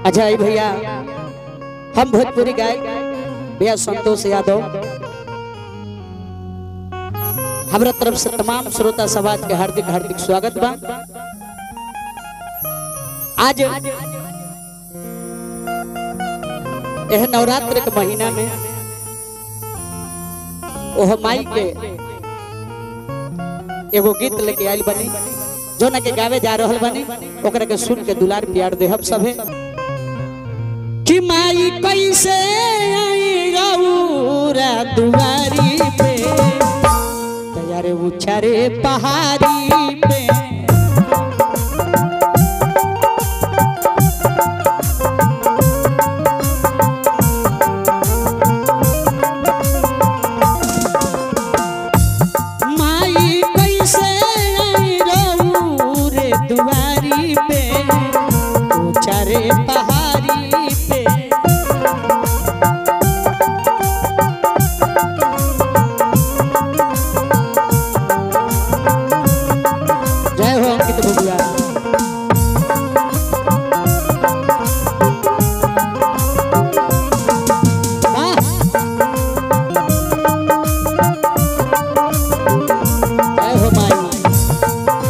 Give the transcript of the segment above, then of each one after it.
अच्छा भैया हम भोजपुरी गायक भैया संतोष यादव हमारा तरफ से तमाम श्रोता समाज के हार्दिक हार्दिक स्वागत बा। आज यह नवरात्र के महीना में ओह माई के एगो गीत लेके आयल बनी जो न के गावे जा रहल बनी ओकरा के सुन के दुलार प्यार देहब सभे कि माई कैसे आई रउरा दुआरी पे तैयारे उछारे पहाड़ी पे माई कैसे आई रउरे दुआरी पे उछारे पहाड़ी पे जय हो अंकित भैया। जय हो माई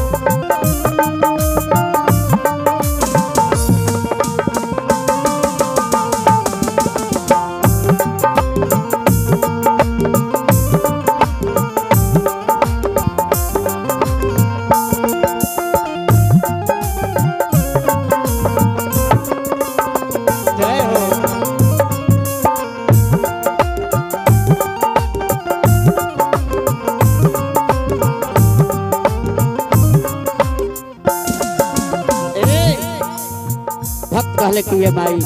भक्त कहले कि ये माई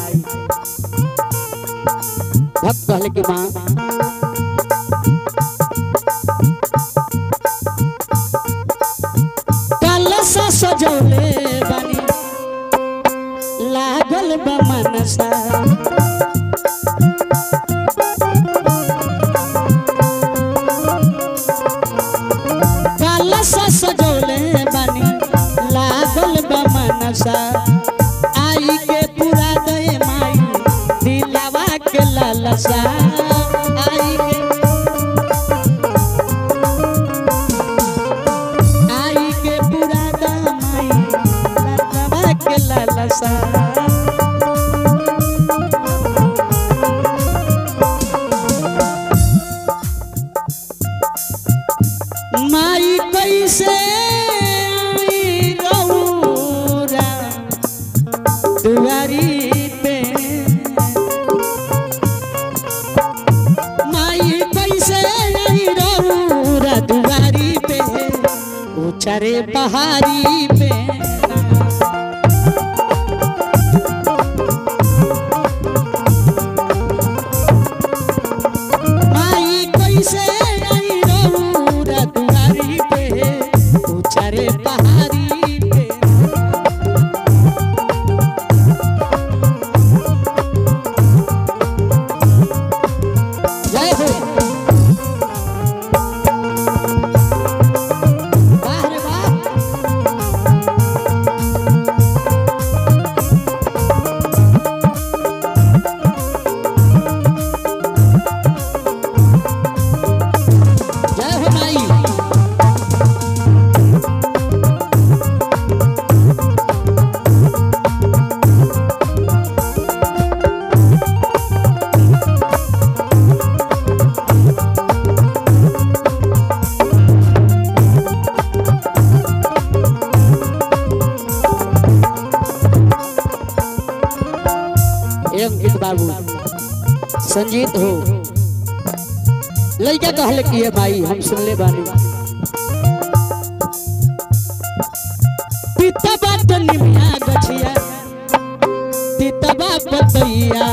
भक्त कहले कि माँ कलसा सजौले बानी लागल बा मनसा कलसा सजौले बानी लागल बा मनसा आई के पूरा दे माई दिलावा के लालसा आई के पूरा दे माई दिलावा के लालसा माई कैसे आई रउरा दुआरी पे माई कैसे आई रउरा दुआरी पे उछारे पहाड़ी पे माई कैसे आई रउरा दुआरी पे उछारे पहाड़ी पे जय हो वाह रे वाह जय हो माई अंकित बाबू संजीत हो लड़का कहले कि ये भाई हम सुनले बानी पिता बात निमिया गछिया पिता बाप तैया